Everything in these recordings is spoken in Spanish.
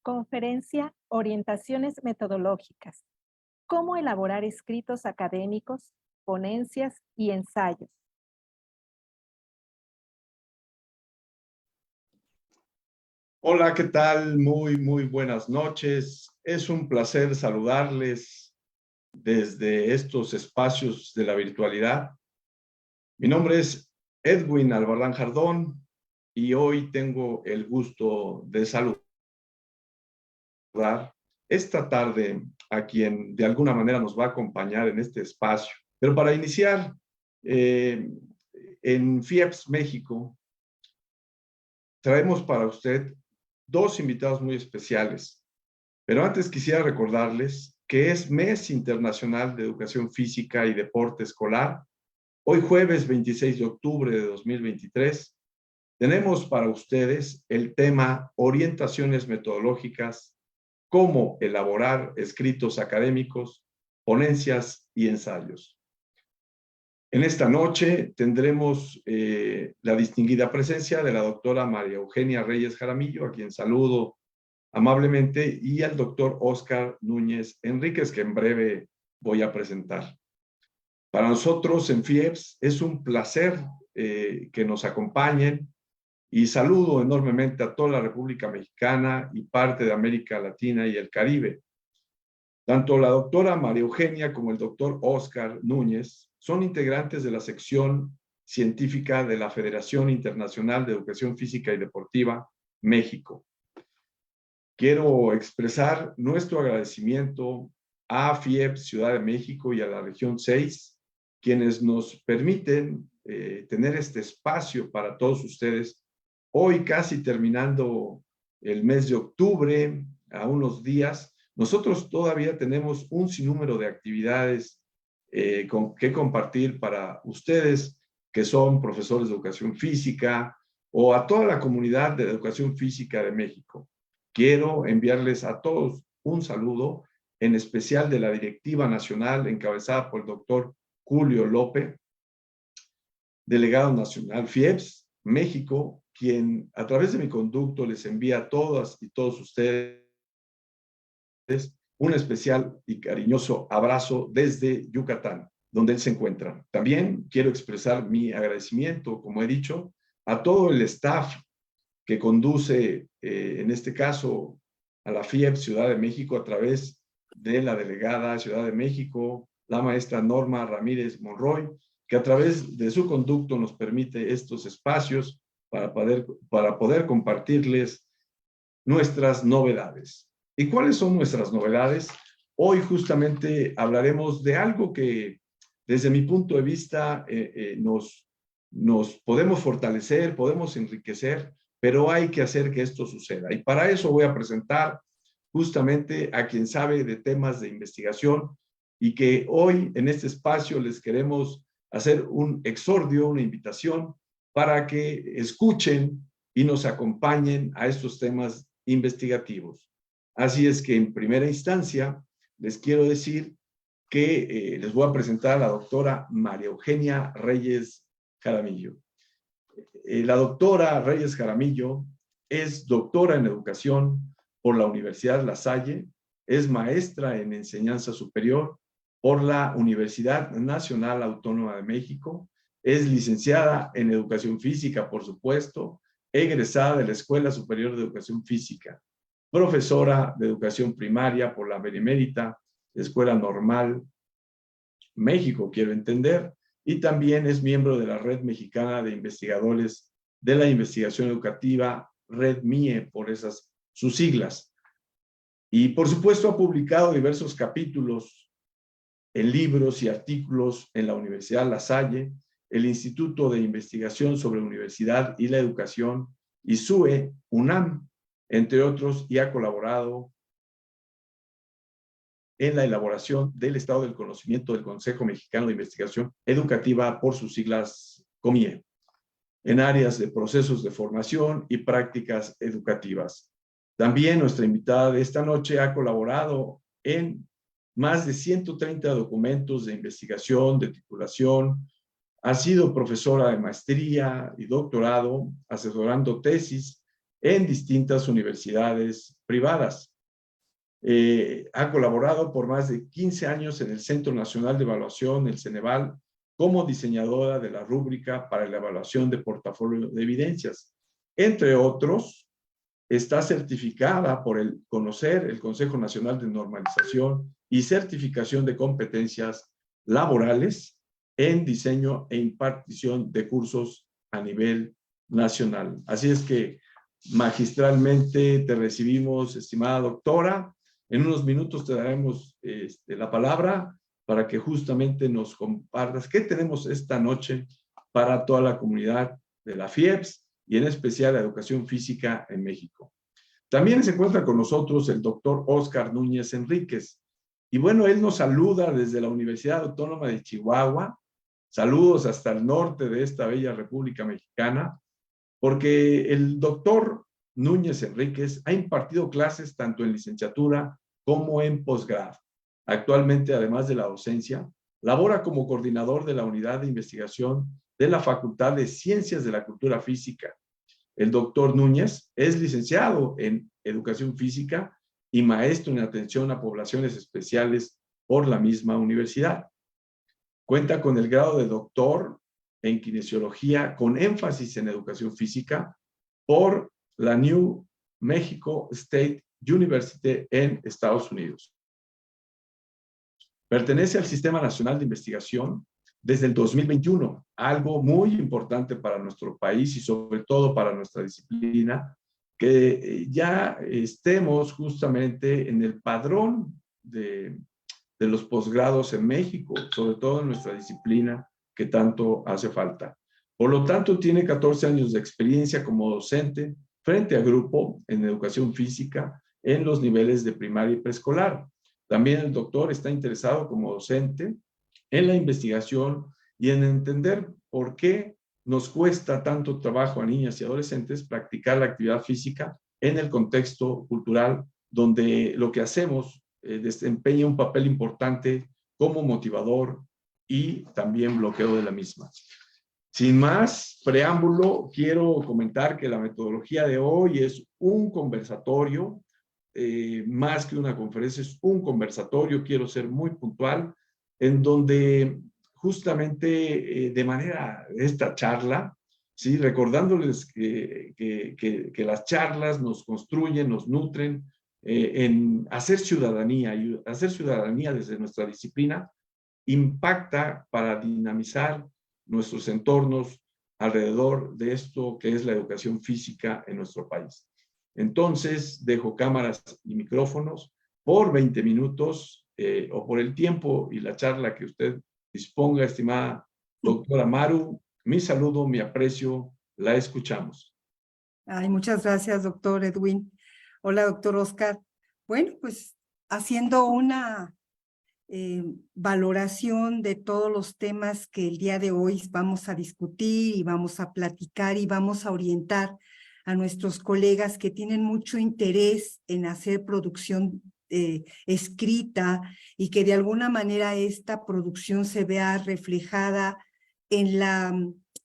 Conferencia Orientaciones metodológicas. Cómo elaborar escritos académicos, ponencias y ensayos. Hola, ¿qué tal? Muy buenas noches. Es un placer saludarles desde estos espacios de la virtualidad. Mi nombre es Edwin Albarrán Jardón y hoy tengo el gusto de saludar esta tarde a quien de alguna manera nos va a acompañar en este espacio. Pero para iniciar, en FIEPS México traemos para usted dos invitados muy especiales. Pero antes quisiera recordarles que es Mes Internacional de Educación Física y Deporte Escolar. Hoy jueves 26 de octubre de 2023 tenemos para ustedes el tema Orientaciones metodológicas, cómo elaborar escritos académicos, ponencias y ensayos. En esta noche tendremos la distinguida presencia de la doctora María Eugenia Reyes Jaramillo, a quien saludo amablemente, y al doctor Óscar Núñez Enríquez, que en breve voy a presentar. Para nosotros en FIEPS es un placer que nos acompañen y saludo enormemente a toda la República Mexicana y parte de América Latina y el Caribe. Tanto la doctora María Eugenia como el doctor Óscar Núñez son integrantes de la sección científica de la Federación Internacional de Educación Física y Deportiva, México. Quiero expresar nuestro agradecimiento a FIEPS Ciudad de México y a la región 6, quienes nos permiten tener este espacio para todos ustedes. Hoy, casi terminando el mes de octubre, a unos días, nosotros todavía tenemos un sinnúmero de actividades que compartir para ustedes, que son profesores de educación física, o a toda la comunidad de educación física de México. Quiero enviarles a todos un saludo, en especial de la Directiva Nacional encabezada por el doctor Julio López, delegado nacional FIEPS México, quien a través de mi conducto les envía a todas y todos ustedes un especial y cariñoso abrazo desde Yucatán, donde él se encuentra. También quiero expresar mi agradecimiento, como he dicho, a todo el staff que conduce, en este caso, a la FIEPS Ciudad de México a través de la delegada Ciudad de México, la maestra Norma Ramírez Monroy, que a través de su conducto nos permite estos espacios para poder compartirles nuestras novedades. ¿Y cuáles son nuestras novedades? Hoy justamente hablaremos de algo que, desde mi punto de vista, nos podemos fortalecer, podemos enriquecer, pero hay que hacer que esto suceda. Y para eso voy a presentar justamente a quien sabe de temas de investigación y que hoy en este espacio les queremos hacer un exordio, una invitación para que escuchen y nos acompañen a estos temas investigativos. Así es que en primera instancia les quiero decir que les voy a presentar a la doctora María Eugenia Reyes Jaramillo. La doctora Reyes Jaramillo es doctora en educación por la Universidad La Salle, es maestra en enseñanza superior por la Universidad Nacional Autónoma de México, es licenciada en educación física, por supuesto, egresada de la Escuela Superior de Educación Física, profesora de educación primaria por la Benemérita Escuela Normal México, quiero entender, y también es miembro de la Red Mexicana de Investigadores de la Investigación Educativa, Red MIE, por esas sus siglas. Y por supuesto ha publicado diversos capítulos en libros y artículos en la Universidad La Salle, el Instituto de Investigación sobre Universidad y la Educación, ISUE, UNAM, entre otros, y ha colaborado en la elaboración del Estado del Conocimiento del Consejo Mexicano de Investigación Educativa, por sus siglas COMIE, en áreas de procesos de formación y prácticas educativas. También nuestra invitada de esta noche ha colaborado en más de 130 documentos de investigación, de titulación, ha sido profesora de maestría y doctorado, asesorando tesis en distintas universidades privadas. Ha colaborado por más de 15 años en el Centro Nacional de Evaluación, el Ceneval, como diseñadora de la rúbrica para la evaluación de portafolio de evidencias. Entre otros, está certificada por el CONOCER, el Consejo Nacional de Normalización y Certificación de Competencias Laborales en diseño e impartición de cursos a nivel nacional. Así es que magistralmente te recibimos, estimada doctora. En unos minutos te daremos la palabra para que justamente nos compartas qué tenemos esta noche para toda la comunidad de la FIEPS y en especial la educación física en México. También se encuentra con nosotros el doctor Óscar Núñez Enríquez. Y bueno, él nos saluda desde la Universidad Autónoma de Chihuahua. Saludos hasta el norte de esta bella República Mexicana, porque el doctor Núñez Enríquez ha impartido clases tanto en licenciatura como en posgrado. Actualmente, además de la docencia, labora como coordinador de la unidad de investigación de la Facultad de Ciencias de la Cultura Física. El doctor Núñez es licenciado en Educación Física y maestro en Atención a Poblaciones Especiales por la misma universidad. Cuenta con el grado de doctor en Kinesiología con énfasis en Educación Física por la New Mexico State University en Estados Unidos. Pertenece al Sistema Nacional de Investigación desde el 2021, algo muy importante para nuestro país y sobre todo para nuestra disciplina, que ya estemos justamente en el padrón de los posgrados en México, sobre todo en nuestra disciplina que tanto hace falta. Por lo tanto, tiene 14 años de experiencia como docente frente a grupo en educación física en los niveles de primaria y preescolar. También el doctor está interesado como docente en la investigación y en entender por qué nos cuesta tanto trabajo a niñas y adolescentes practicar la actividad física en el contexto cultural donde lo que hacemos desempeña un papel importante como motivador y también bloqueo de la misma. Sin más preámbulo, quiero comentar que la metodología de hoy es un conversatorio, más que una conferencia, es un conversatorio, quiero ser muy puntual, en donde justamente de manera de esta charla, ¿sí? Recordándoles que las charlas nos construyen, nos nutren en hacer ciudadanía, y hacer ciudadanía desde nuestra disciplina impacta para dinamizar nuestros entornos alrededor de esto que es la educación física en nuestro país. Entonces, dejo cámaras y micrófonos por 20 minutos o por el tiempo y la charla que usted disponga, estimada doctora Maru. Mi saludo, mi aprecio, la escuchamos. Ay, muchas gracias, doctor Edwin. Hola, doctor Oscar. Bueno, pues haciendo una valoración de todos los temas que el día de hoy vamos a discutir y vamos a platicar y vamos a orientar a nuestros colegas que tienen mucho interés en hacer producción escrita y que de alguna manera esta producción se vea reflejada en la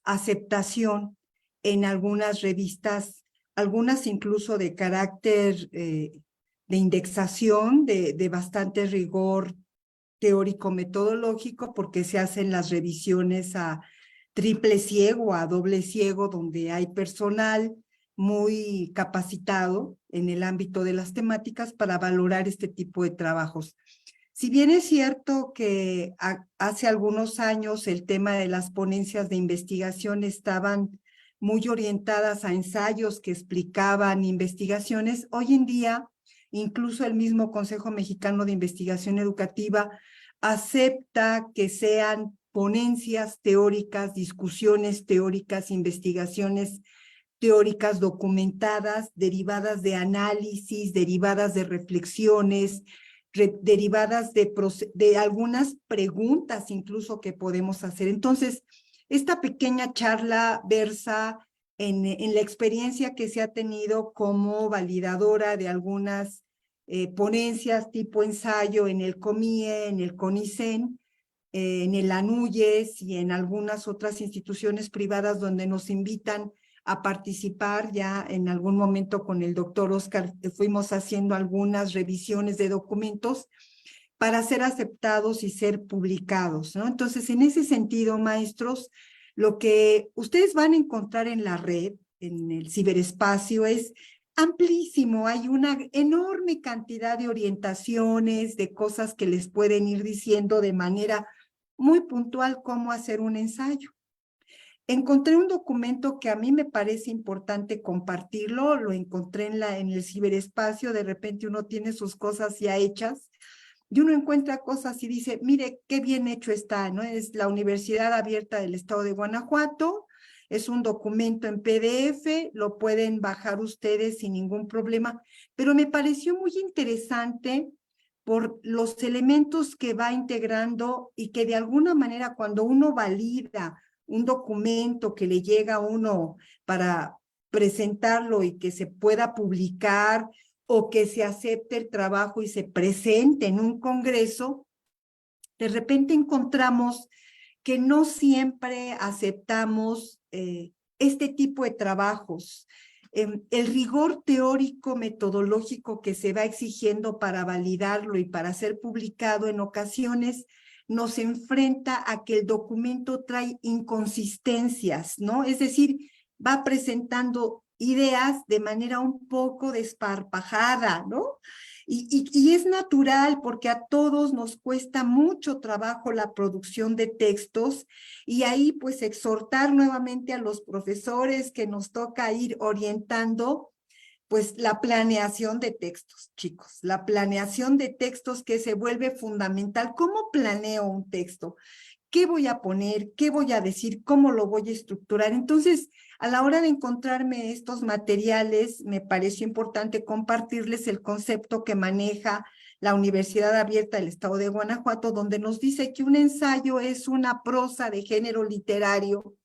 aceptación en algunas revistas, algunas incluso de carácter de indexación, de bastante rigor teórico-metodológico, porque se hacen las revisiones a triple ciego, a doble ciego, donde hay personal muy capacitado en el ámbito de las temáticas para valorar este tipo de trabajos. Si bien es cierto que hace algunos años el tema de las ponencias de investigación estaban muy orientadas a ensayos que explicaban investigaciones, hoy en día incluso el mismo Consejo Mexicano de Investigación Educativa acepta que sean ponencias teóricas, discusiones teóricas, investigaciones teóricas documentadas, derivadas de análisis, derivadas de reflexiones, derivadas de algunas preguntas incluso que podemos hacer. Entonces, esta pequeña charla versa en la experiencia que se ha tenido como validadora de algunas ponencias tipo ensayo en el COMIE, en el CONICEN, en el ANUYES y en algunas otras instituciones privadas donde nos invitan a participar ya en algún momento con el doctor Oscar, fuimos haciendo algunas revisiones de documentos para ser aceptados y ser publicados, ¿no? Entonces, en ese sentido, maestros, lo que ustedes van a encontrar en la red, en el ciberespacio, es amplísimo. Hay una enorme cantidad de orientaciones, de cosas que les pueden ir diciendo de manera muy puntual cómo hacer un ensayo. Encontré un documento que a mí me parece importante compartirlo, lo encontré en el ciberespacio, de repente uno tiene sus cosas ya hechas, y uno encuentra cosas y dice, mire, qué bien hecho está, ¿no? Es la Universidad Abierta del Estado de Guanajuato, es un documento en PDF, lo pueden bajar ustedes sin ningún problema, pero me pareció muy interesante por los elementos que va integrando y que de alguna manera cuando uno valida un documento que le llega a uno para presentarlo y que se pueda publicar, o que se acepte el trabajo y se presente en un congreso, de repente encontramos que no siempre aceptamos este tipo de trabajos. El rigor teórico metodológico que se va exigiendo para validarlo y para ser publicado en ocasiones nos enfrenta a que el documento trae inconsistencias, ¿no? Es decir, va presentando ideas de manera un poco desparpajada, ¿no? Y es natural porque a todos nos cuesta mucho trabajo la producción de textos y ahí pues exhortar nuevamente a los profesores que nos toca ir orientando pues la planeación de textos, chicos, la planeación de textos que se vuelve fundamental. ¿Cómo planeo un texto? ¿Qué voy a poner? ¿Qué voy a decir? ¿Cómo lo voy a estructurar? Entonces, a la hora de encontrarme estos materiales, me pareció importante compartirles el concepto que maneja la Universidad Abierta del Estado de Guanajuato, donde nos dice que un ensayo es una prosa de género literario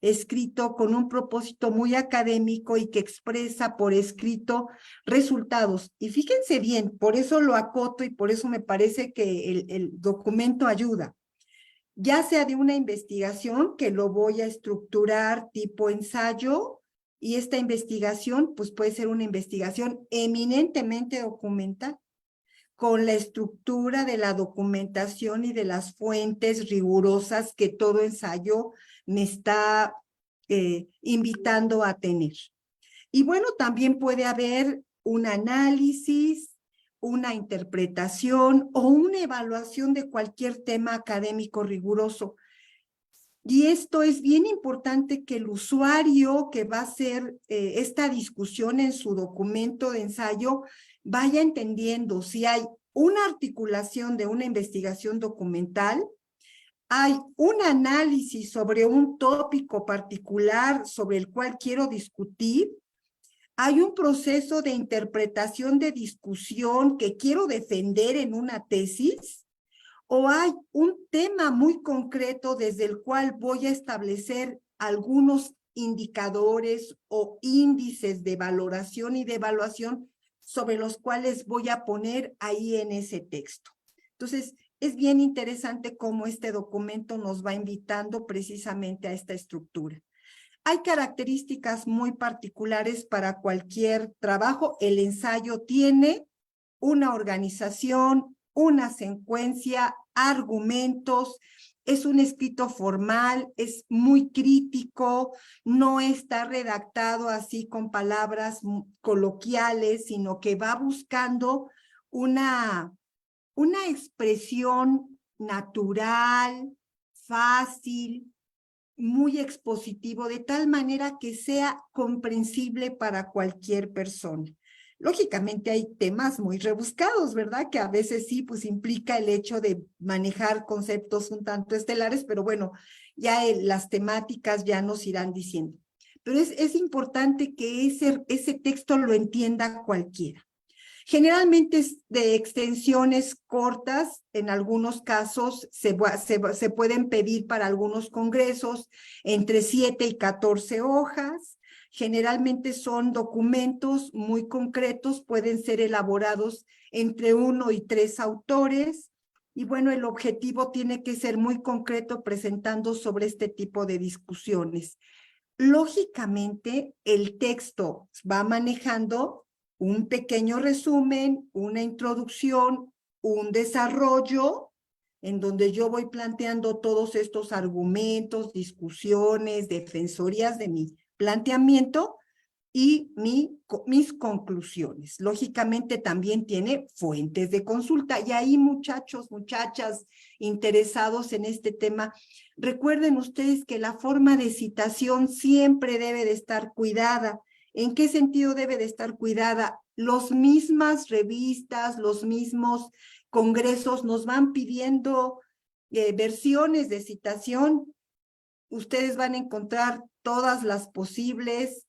escrito con un propósito muy académico y que expresa por escrito resultados. Y fíjense bien, por eso lo acoto y por eso me parece que el documento ayuda. Ya sea de una investigación que lo voy a estructurar tipo ensayo, y esta investigación pues puede ser una investigación eminentemente documental, con la estructura de la documentación y de las fuentes rigurosas que todo ensayo me está invitando a tener. Y bueno, también puede haber un análisis, una interpretación o una evaluación de cualquier tema académico riguroso. Y esto es bien importante que el usuario que va a hacer esta discusión en su documento de ensayo vaya entendiendo si hay una articulación de una investigación documental, hay un análisis sobre un tópico particular sobre el cual quiero discutir, hay un proceso de interpretación de discusión que quiero defender en una tesis, o hay un tema muy concreto desde el cual voy a establecer algunos indicadores o índices de valoración y de evaluación sobre los cuales voy a poner ahí en ese texto. Entonces, es bien interesante cómo este documento nos va invitando precisamente a esta estructura. Hay características muy particulares para cualquier trabajo. El ensayo tiene una organización, una secuencia, argumentos, es un escrito formal, es muy crítico, no está redactado así con palabras coloquiales, sino que va buscando una expresión natural, fácil, muy expositivo, de tal manera que sea comprensible para cualquier persona. Lógicamente hay temas muy rebuscados, ¿verdad? Que a veces sí, pues implica el hecho de manejar conceptos un tanto estelares, pero bueno, ya las temáticas ya nos irán diciendo. Pero es importante que ese texto lo entienda cualquiera. Generalmente es de extensiones cortas, en algunos casos se pueden pedir para algunos congresos entre 7 y 14 hojas. Generalmente son documentos muy concretos, pueden ser elaborados entre 1 y 3 autores. Y bueno, el objetivo tiene que ser muy concreto presentando sobre este tipo de discusiones. Lógicamente, el texto va manejando un pequeño resumen, una introducción, un desarrollo, en donde yo voy planteando todos estos argumentos, discusiones, defensorías de mi planteamiento y mis conclusiones. Lógicamente también tiene fuentes de consulta. Y ahí, muchachos, muchachas interesados en este tema, recuerden ustedes que la forma de citación siempre debe de estar cuidada. ¿En qué sentido debe de estar cuidada? Las mismas revistas, los mismos congresos nos van pidiendo versiones de citación. Ustedes van a encontrar todas las posibles,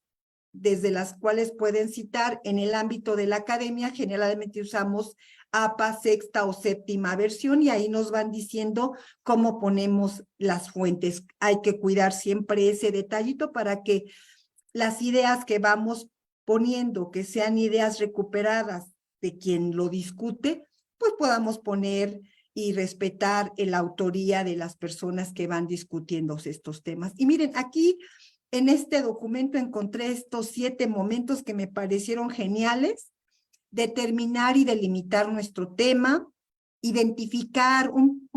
desde las cuales pueden citar. En el ámbito de la academia, generalmente usamos APA, sexta o séptima versión, y ahí nos van diciendo cómo ponemos las fuentes. Hay que cuidar siempre ese detallito para que las ideas que vamos poniendo, que sean ideas recuperadas de quien lo discute, pues podamos poner y respetar la autoría de las personas que van discutiendo estos temas. Y miren, aquí en este documento encontré estos 7 momentos que me parecieron geniales: determinar y delimitar nuestro tema, identificar un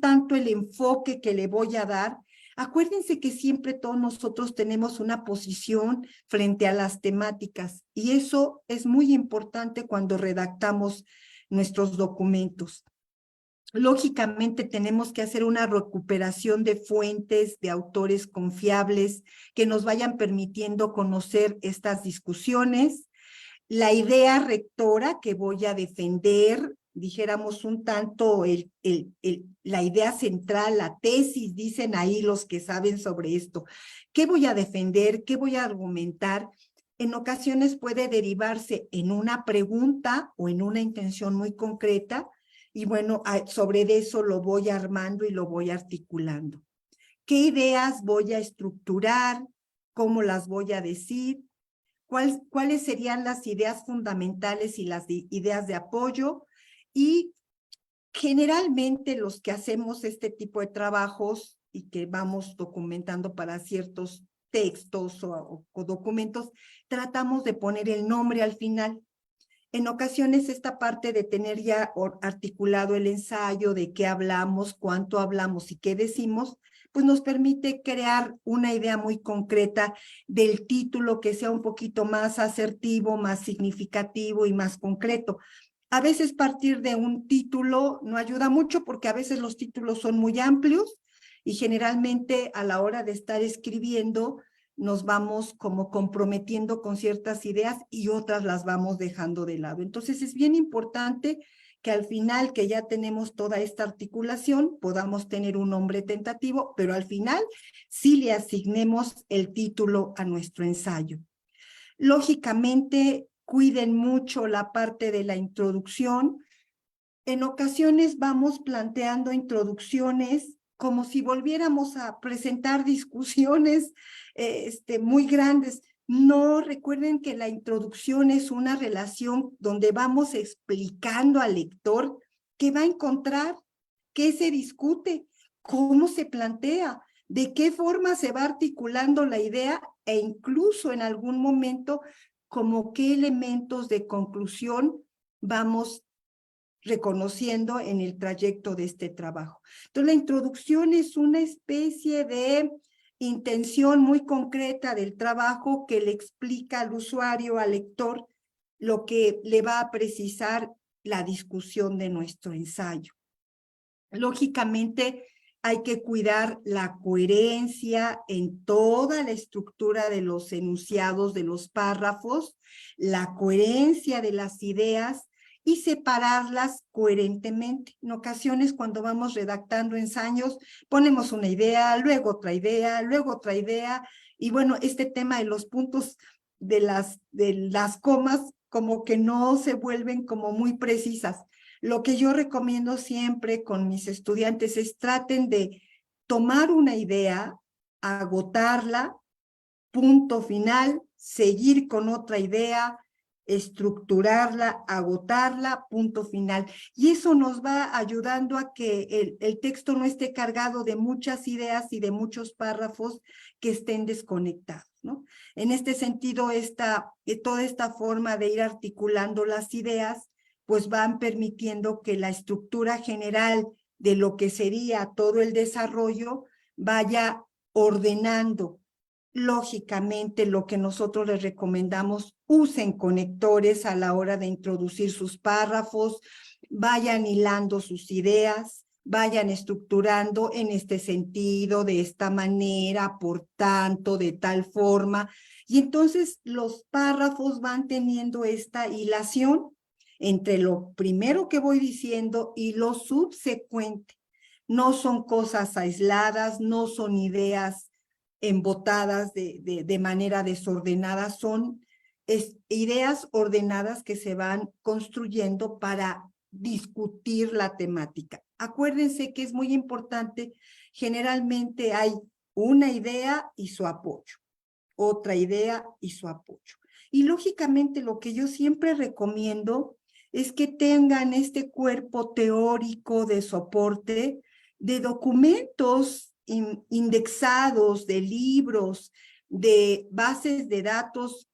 tanto el enfoque que le voy a dar. Acuérdense que siempre todos nosotros tenemos una posición frente a las temáticas, y eso es muy importante cuando redactamos nuestros documentos. Lógicamente tenemos que hacer una recuperación de fuentes, de autores confiables que nos vayan permitiendo conocer estas discusiones. La idea rectora que voy a defender, dijéramos un tanto la idea central, la tesis, dicen ahí los que saben sobre esto. ¿Qué voy a defender? ¿Qué voy a argumentar? En ocasiones puede derivarse en una pregunta o en una intención muy concreta, y bueno, sobre eso lo voy armando y lo voy articulando. ¿Qué ideas voy a estructurar? ¿Cómo las voy a decir? ¿Cuáles serían las ideas fundamentales y las ideas de apoyo? Y generalmente los que hacemos este tipo de trabajos y que vamos documentando para ciertos textos o documentos, tratamos de poner el nombre al final. En ocasiones esta parte de tener ya articulado el ensayo, de qué hablamos, cuánto hablamos y qué decimos, pues nos permite crear una idea muy concreta del título que sea un poquito más asertivo, más significativo y más concreto. A veces partir de un título no ayuda mucho, porque a veces los títulos son muy amplios y generalmente a la hora de estar escribiendo nos vamos como comprometiendo con ciertas ideas y otras las vamos dejando de lado. Entonces es bien importante que al final, que ya tenemos toda esta articulación, podamos tener un nombre tentativo, pero al final sí le asignemos el título a nuestro ensayo. Lógicamente, cuiden mucho la parte de la introducción. En ocasiones vamos planteando introducciones como si volviéramos a presentar discusiones muy grandes. No, recuerden que la introducción es una relación donde vamos explicando al lector qué va a encontrar, qué se discute, cómo se plantea, de qué forma se va articulando la idea, e incluso en algún momento como qué elementos de conclusión vamos reconociendo en el trayecto de este trabajo. Entonces, la introducción es una especie de intención muy concreta del trabajo que le explica al usuario, al lector, lo que le va a precisar la discusión de nuestro ensayo. Lógicamente, hay que cuidar la coherencia en toda la estructura de los enunciados, de los párrafos, la coherencia de las ideas, y separarlas coherentemente. En ocasiones, cuando vamos redactando ensayos, ponemos una idea, luego otra idea, luego otra idea, y bueno, este tema de los puntos de las comas como que no se vuelven como muy precisas. Lo que yo recomiendo siempre con mis estudiantes es traten de tomar una idea, agotarla, punto final, seguir con otra idea, estructurarla, agotarla, punto final. Y eso nos va ayudando a que el texto no esté cargado de muchas ideas y de muchos párrafos que estén desconectados, ¿no? En este sentido, toda esta forma de ir articulando las ideas, pues van permitiendo que la estructura general de lo que sería todo el desarrollo vaya ordenando. Lógicamente, lo que nosotros les recomendamos, usen conectores a la hora de introducir sus párrafos, vayan hilando sus ideas, vayan estructurando en este sentido, de esta manera, por tanto, de tal forma. Y entonces los párrafos van teniendo esta hilación entre lo primero que voy diciendo y lo subsecuente. No son cosas aisladas, no son ideas embotadas de manera desordenada, son ideas ordenadas que se van construyendo para discutir la temática. Acuérdense que es muy importante, generalmente hay una idea y su apoyo, otra idea y su apoyo. Y lógicamente lo que yo siempre recomiendo es que tengan este cuerpo teórico de soporte de documentos indexados, de libros, de bases de datos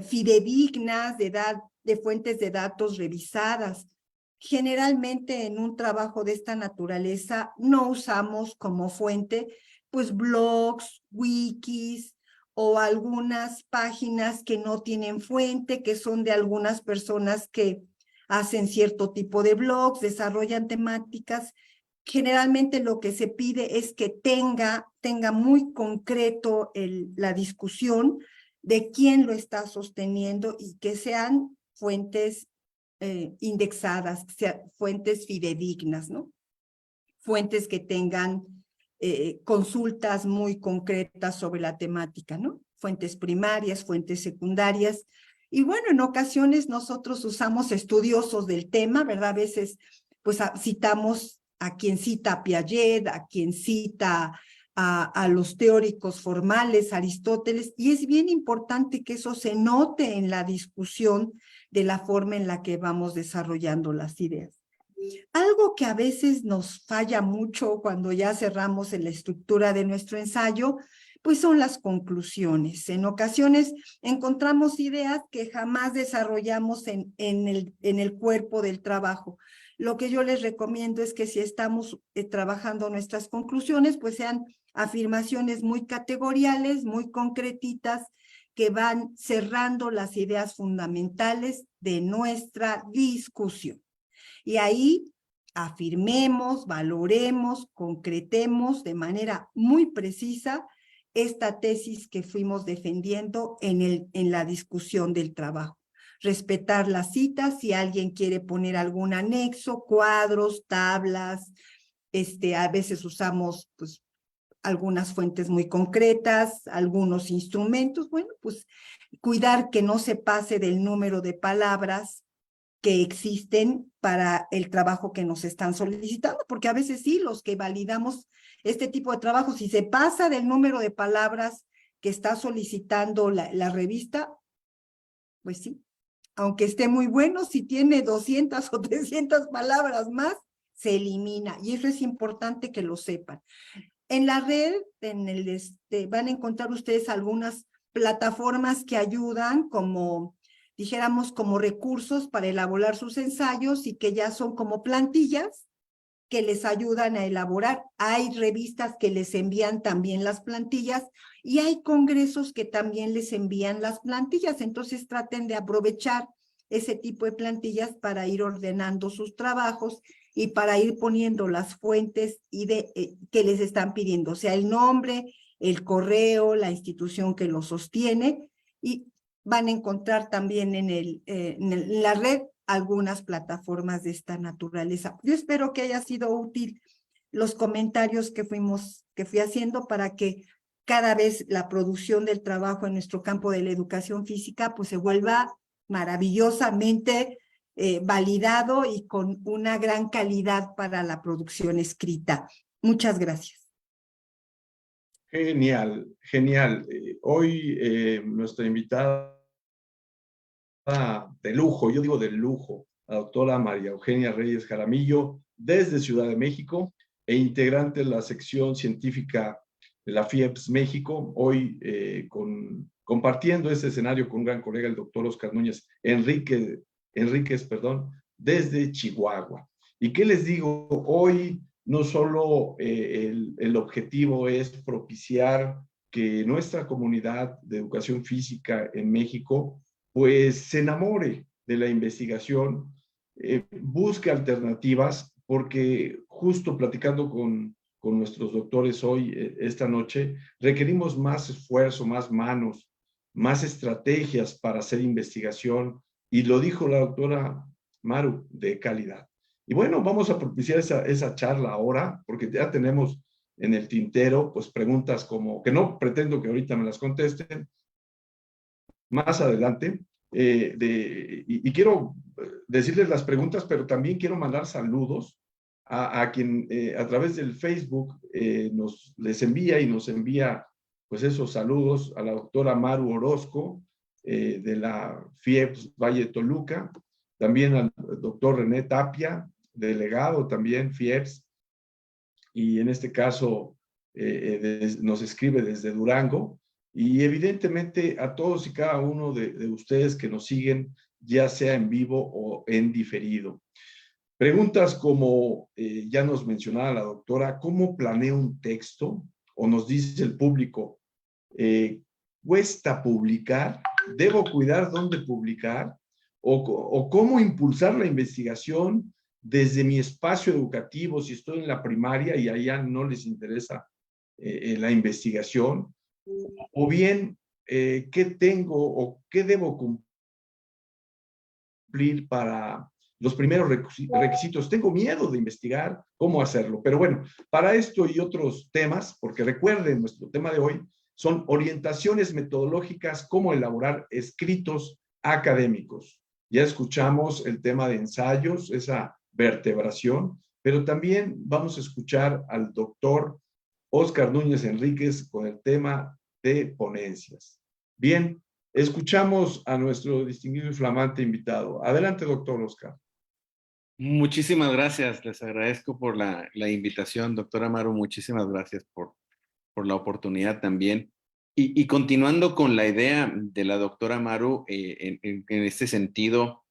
fidedignas, de fuentes de datos revisadas. Generalmente en un trabajo de esta naturaleza no usamos como fuente pues blogs, wikis o algunas páginas que no tienen fuente, que son de algunas personas que hacen cierto tipo de blogs, desarrollan temáticas. Generalmente lo que se pide es que tenga muy concreto la discusión de quién lo está sosteniendo y que sean fuentes indexadas, fuentes fidedignas, ¿no? Fuentes que tengan consultas muy concretas sobre la temática, ¿no? Fuentes primarias, fuentes secundarias. Y bueno, en ocasiones nosotros usamos estudiosos del tema, ¿verdad? A veces pues citamos a quien cita a Piaget, a quien cita a los teóricos formales, Aristóteles, y es bien importante que eso se note en la discusión de la forma en la que vamos desarrollando las ideas. Algo que a veces nos falla mucho cuando ya cerramos en la estructura de nuestro ensayo, pues son las conclusiones. En ocasiones encontramos ideas que jamás desarrollamos en el cuerpo del trabajo. Lo que yo les recomiendo es que si estamos trabajando nuestras conclusiones, pues sean afirmaciones muy categoriales, muy concretitas, que van cerrando las ideas fundamentales de nuestra discusión. Y ahí afirmemos, valoremos, concretemos de manera muy precisa esta tesis que fuimos defendiendo en la discusión del trabajo. Respetar las citas, si alguien quiere poner algún anexo, cuadros, tablas, a veces usamos pues algunas fuentes muy concretas, algunos instrumentos, bueno, pues cuidar que no se pase del número de palabras que existen para el trabajo que nos están solicitando, porque a veces sí, los que validamos este tipo de trabajo, si se pasa del número de palabras que está solicitando la revista, pues sí, aunque esté muy bueno, si tiene 200 o 300 palabras más, se elimina, y eso es importante que lo sepan. En la red, van a encontrar ustedes algunas plataformas que ayudan como, dijéramos, como recursos para elaborar sus ensayos y que ya son como plantillas que les ayudan a elaborar. Hay revistas que les envían también las plantillas y hay congresos que también les envían las plantillas. Entonces traten de aprovechar ese tipo de plantillas para ir ordenando sus trabajos y para ir poniendo las fuentes que les están pidiendo, o sea, el nombre, el correo, la institución que lo sostiene, y van a encontrar también en la red algunas plataformas de esta naturaleza. Yo espero que haya sido útil los comentarios que fui haciendo para que cada vez la producción del trabajo en nuestro campo de la educación física pues se vuelva maravillosamente validado y con una gran calidad para la producción escrita. Muchas gracias. Genial, genial. Hoy nuestra invitada de lujo, yo digo de lujo, la doctora María Eugenia Reyes Jaramillo, desde Ciudad de México, e integrante de la sección científica de la FIEPS México, hoy compartiendo este escenario con un gran colega, el doctor Oscar Núñez Enríquez, desde Chihuahua. ¿Y qué les digo? Hoy no solo el objetivo es propiciar que nuestra comunidad de educación física en México pues se enamore de la investigación, busque alternativas, porque justo platicando con nuestros doctores hoy, esta noche, requerimos más esfuerzo, más manos, más estrategias para hacer investigación, y lo dijo la doctora Maru, de calidad. Y bueno, vamos a propiciar esa charla ahora, porque ya tenemos en el tintero, pues preguntas como, que no pretendo que ahorita me las contesten, más adelante, y quiero decirles las preguntas, pero también quiero mandar saludos a quien a través del Facebook les envía y nos envía pues esos saludos a la doctora Maru Orozco de la FIEPS Valle Toluca, también al doctor René Tapia, delegado también FIEPS, y en este caso nos escribe desde Durango, y evidentemente a todos y cada uno de ustedes que nos siguen, ya sea en vivo o en diferido. Preguntas como ya nos mencionaba la doctora, ¿cómo planeo un texto? O nos dice el público, ¿cuesta publicar? ¿Debo cuidar dónde publicar? O cómo impulsar la investigación desde mi espacio educativo, si estoy en la primaria y allá no les interesa la investigación, o bien, ¿qué tengo o qué debo cumplir para los primeros requisitos? Tengo miedo de investigar, ¿cómo hacerlo? Pero bueno, para esto y otros temas, porque recuerden, nuestro tema de hoy son orientaciones metodológicas, cómo elaborar escritos académicos. Ya escuchamos el tema de ensayos, esa vertebración, pero también vamos a escuchar al doctor Oscar Núñez Enríquez con el tema de ponencias. Bien, escuchamos a nuestro distinguido y flamante invitado. Adelante, doctor Oscar. Muchísimas gracias, les agradezco por la invitación, doctora Maru, muchísimas gracias por la oportunidad también. Y continuando con la idea de la doctora Maru, en este sentido,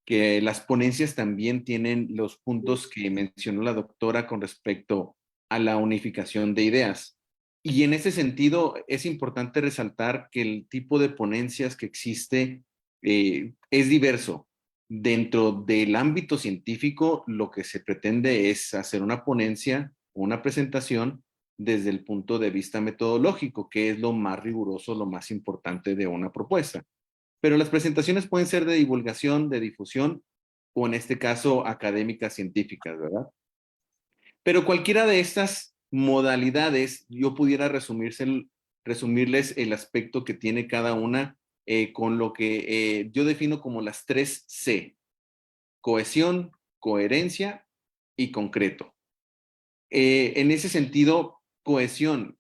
que las ponencias también tienen los puntos que mencionó la doctora con respecto a la unificación de ideas. Y en ese sentido es importante resaltar que el tipo de ponencias que existe es diverso. Dentro del ámbito científico, lo que se pretende es hacer una ponencia, una presentación desde el punto de vista metodológico, que es lo más riguroso, lo más importante de una propuesta. Pero las presentaciones pueden ser de divulgación, de difusión, o en este caso académicas científicas, ¿verdad? Pero cualquiera de estas modalidades, yo pudiera resumirles el aspecto que tiene cada una con lo que yo defino como las 3 C: cohesión, coherencia y concreto. En ese sentido, cohesión,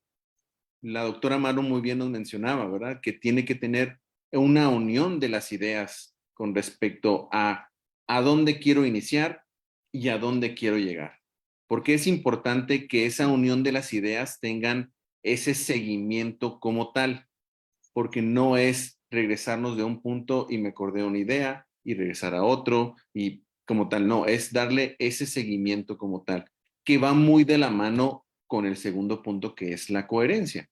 la doctora Maru muy bien nos mencionaba, ¿verdad? Que tiene que tener una unión de las ideas con respecto a dónde quiero iniciar y a dónde quiero llegar. Porque es importante que esa unión de las ideas tengan ese seguimiento como tal, porque no es regresarnos de un punto y me acordé de una idea y regresar a otro y como tal, no, es darle ese seguimiento como tal, que va muy de la mano con el segundo punto, que es la coherencia.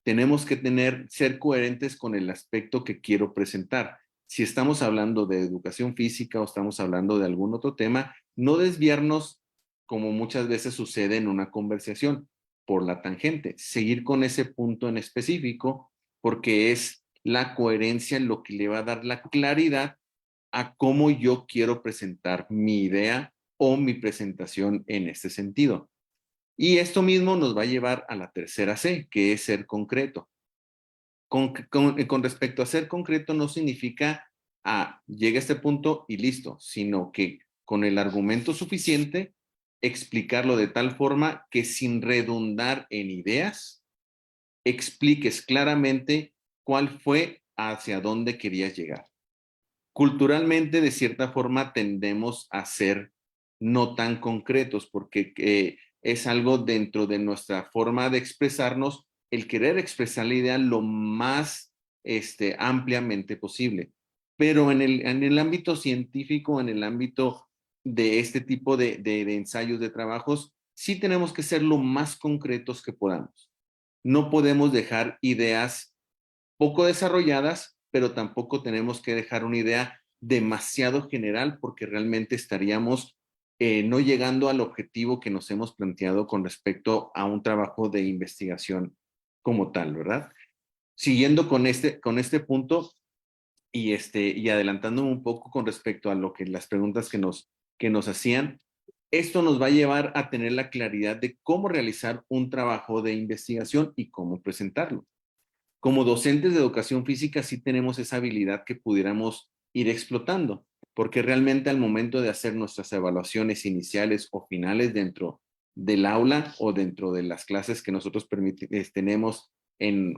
Tenemos que ser coherentes con el aspecto que quiero presentar. Si estamos hablando de educación física o estamos hablando de algún otro tema, no desviarnos como muchas veces sucede en una conversación por la tangente, seguir con ese punto en específico, porque es la coherencia lo que le va a dar la claridad a cómo yo quiero presentar mi idea o mi presentación en este sentido. Y esto mismo nos va a llevar a la tercera C, que es ser concreto. Con respecto a ser concreto no significa, llega a este punto y listo, sino que con el argumento suficiente, explicarlo de tal forma que sin redundar en ideas, expliques claramente cuál fue hacia dónde querías llegar. culturalmente, de cierta forma, tendemos a ser no tan concretos porque es algo dentro de nuestra forma de expresarnos, el querer expresar la idea lo más ampliamente posible. Pero en el ámbito científico, en el ámbito de este tipo de ensayos, de trabajos, sí tenemos que ser lo más concretos que podamos. No podemos dejar ideas poco desarrolladas, pero tampoco tenemos que dejar una idea demasiado general porque realmente estaríamos no llegando al objetivo que nos hemos planteado con respecto a un trabajo de investigación como tal, ¿verdad? Siguiendo con este punto y adelantándome un poco con respecto a lo que las preguntas que nos hacían, esto nos va a llevar a tener la claridad de cómo realizar un trabajo de investigación y cómo presentarlo. Como docentes de educación física sí tenemos esa habilidad que pudiéramos ir explotando, porque realmente al momento de hacer nuestras evaluaciones iniciales o finales dentro del aula o dentro de las clases que nosotros tenemos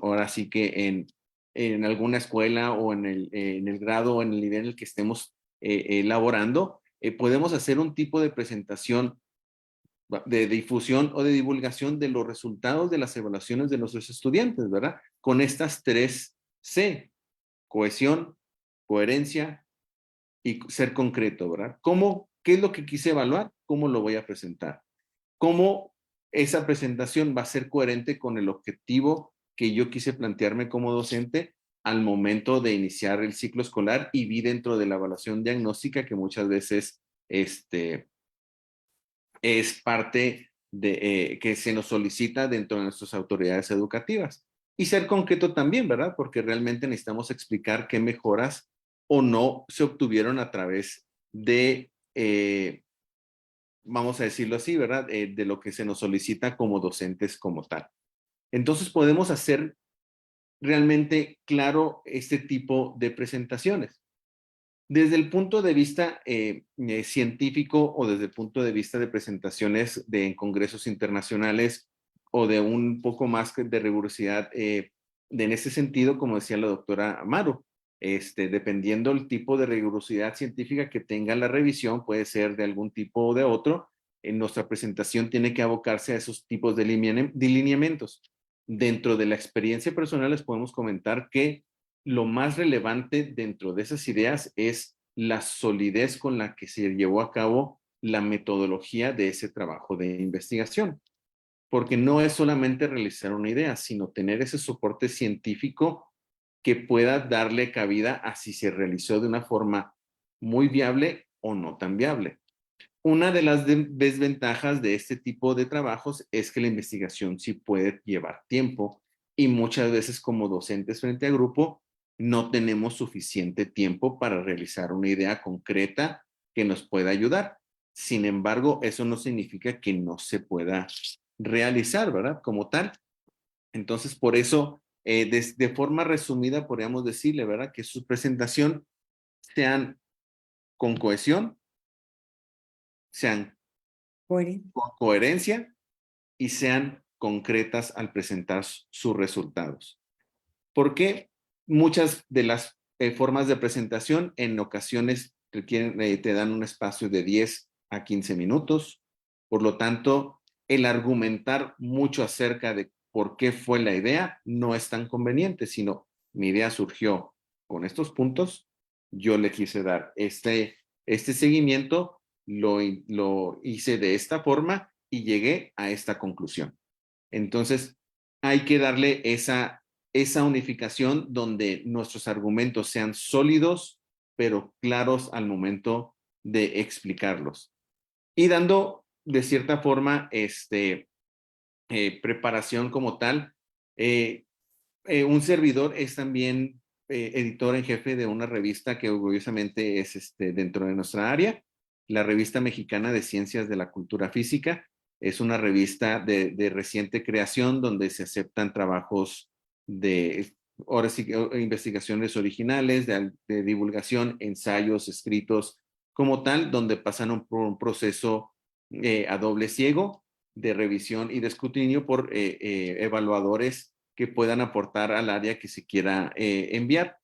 ahora sí que en alguna escuela o en el grado o en el nivel en el que estemos elaborando, podemos hacer un tipo de presentación de difusión o de divulgación de los resultados de las evaluaciones de nuestros estudiantes, ¿verdad? Con estas 3C: cohesión, coherencia y ser concreto, ¿verdad? ¿Qué es lo que quise evaluar? ¿Cómo lo voy a presentar? ¿Cómo esa presentación va a ser coherente con el objetivo que yo quise plantearme como docente al momento de iniciar el ciclo escolar y vi dentro de la evaluación diagnóstica que muchas veces es parte de que se nos solicita dentro de nuestras autoridades educativas? Y ser concreto también, ¿verdad? Porque realmente necesitamos explicar qué mejoras o no se obtuvieron a través de, vamos a decirlo así, ¿verdad? De lo que se nos solicita como docentes como tal. Entonces podemos hacer realmente claro este tipo de presentaciones. Desde el punto de vista científico o desde el punto de vista de presentaciones en congresos internacionales o de un poco más de rigurosidad en ese sentido, como decía la doctora Amaro, dependiendo del tipo de rigurosidad científica que tenga la revisión, puede ser de algún tipo o de otro, nuestra presentación tiene que abocarse a esos tipos de lineamientos. Dentro de la experiencia personal les podemos comentar que lo más relevante dentro de esas ideas es la solidez con la que se llevó a cabo la metodología de ese trabajo de investigación. Porque no es solamente realizar una idea, sino tener ese soporte científico que pueda darle cabida a si se realizó de una forma muy viable o no tan viable. Una de las desventajas de este tipo de trabajos es que la investigación sí puede llevar tiempo y muchas veces como docentes frente a grupo no tenemos suficiente tiempo para realizar una idea concreta que nos pueda ayudar. Sin embargo, eso no significa que no se pueda realizar, ¿verdad? Como tal. Entonces, por eso, de forma resumida, podríamos decirle, ¿verdad? Que su presentación sean con cohesión, sean con coherencia y sean concretas al presentar sus resultados. Porque muchas de las formas de presentación en ocasiones te dan un espacio de 10 a 15 minutos. Por lo tanto, el argumentar mucho acerca de por qué fue la idea no es tan conveniente, sino mi idea surgió con estos puntos, yo le quise dar este seguimiento, lo hice de esta forma y llegué a esta conclusión. Entonces, hay que darle esa unificación donde nuestros argumentos sean sólidos, pero claros al momento de explicarlos. Y dando, de cierta forma, preparación como tal. Un servidor es también editor en jefe de una revista que orgullosamente es dentro de nuestra área, la Revista Mexicana de Ciencias de la Cultura Física. Es una revista de reciente creación donde se aceptan trabajos ahora sí, investigaciones originales, de divulgación, ensayos, escritos como tal, donde pasan por un proceso a doble ciego de revisión y de escrutinio por evaluadores que puedan aportar al área que se quiera enviar.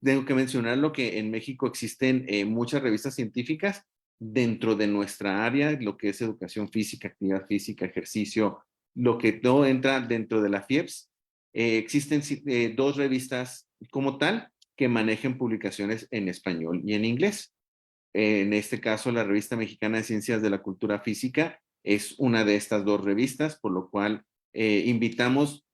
tengo que mencionar lo que en México existen muchas revistas científicas dentro de nuestra área, lo que es educación física, actividad física, ejercicio, lo que no entra dentro de la FIEPS. Existen dos revistas como tal que manejen publicaciones en español y en inglés. En este caso, la Revista Mexicana de Ciencias de la Cultura Física es una de estas dos revistas, por lo cual invitamos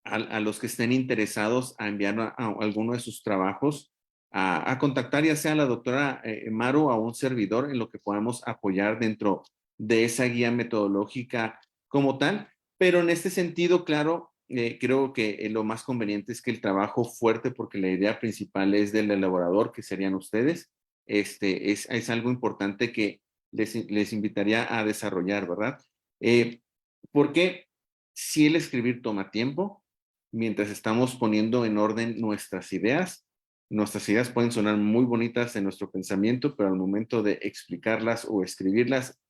a los que estén interesados a enviar a alguno de sus trabajos a contactar ya sea a la doctora Maru o a un servidor en lo que podamos apoyar dentro de esa guía metodológica como tal. Pero en este sentido, claro, creo que lo más conveniente es que el trabajo fuerte, porque la idea principal es del elaborador, que serían ustedes, es algo importante que les invitaría a desarrollar, ¿verdad? Porque si el escribir toma tiempo, mientras estamos poniendo en orden nuestras ideas pueden sonar muy bonitas en nuestro pensamiento, pero al momento de explicarlas o escribirlas,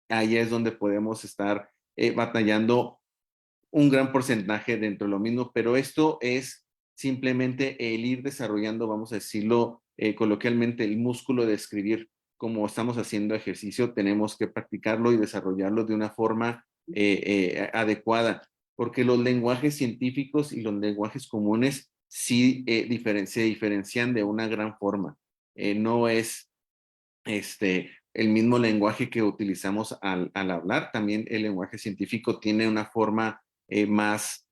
ahí es donde podemos estar batallando un gran porcentaje dentro de lo mismo, pero esto es simplemente el ir desarrollando, vamos a decirlo coloquialmente, el músculo de escribir. Como estamos haciendo ejercicio, tenemos que practicarlo y desarrollarlo de una forma adecuada, porque los lenguajes científicos y los lenguajes comunes sí se diferencian de una gran forma. No es el mismo lenguaje que utilizamos al hablar, también el lenguaje científico tiene una forma más,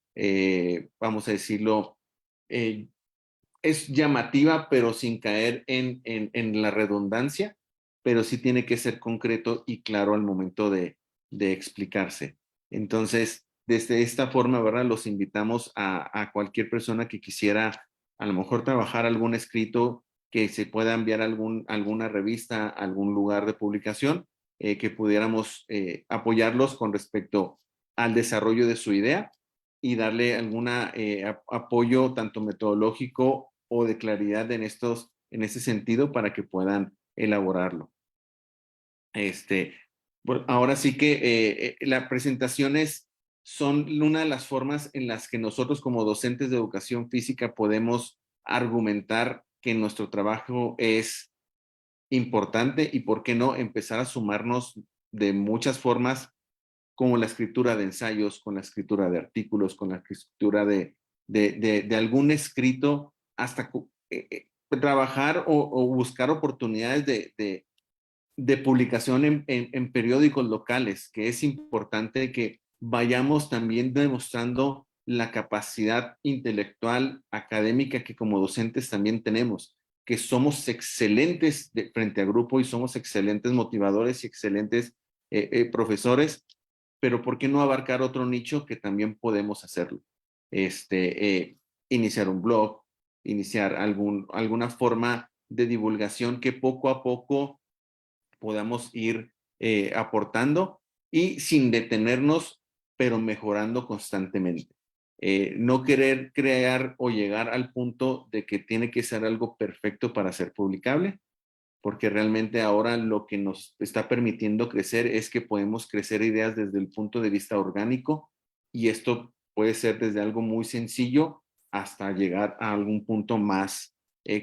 vamos a decirlo, eh, es llamativa, pero sin caer en la redundancia, pero sí tiene que ser concreto y claro al momento de explicarse. Entonces, desde esta forma, ¿verdad? Los invitamos a cualquier persona que quisiera a lo mejor trabajar algún escrito que se pueda enviar a alguna revista, algún lugar de publicación, que pudiéramos apoyarlos con respecto al desarrollo de su idea y darle algún apoyo tanto metodológico o de claridad en ese sentido para que puedan elaborarlo. Ahora sí que las presentaciones son una de las formas en las que nosotros como docentes de educación física podemos argumentar que nuestro trabajo es importante y por qué no empezar a sumarnos de muchas formas como la escritura de ensayos, con la escritura de artículos, con la escritura de algún escrito, hasta trabajar o buscar oportunidades de publicación en periódicos locales, que es importante que vayamos también demostrando la capacidad intelectual, académica que como docentes también tenemos, que somos excelentes frente a grupo y somos excelentes motivadores y excelentes profesores, pero ¿por qué no abarcar otro nicho que también podemos hacerlo? Iniciar un blog, iniciar alguna forma de divulgación que poco a poco podamos ir aportando y sin detenernos, pero mejorando constantemente. No querer crear o llegar al punto de que tiene que ser algo perfecto para ser publicable, porque realmente ahora lo que nos está permitiendo crecer es que podemos crecer ideas desde el punto de vista orgánico y esto puede ser desde algo muy sencillo hasta llegar a algún punto más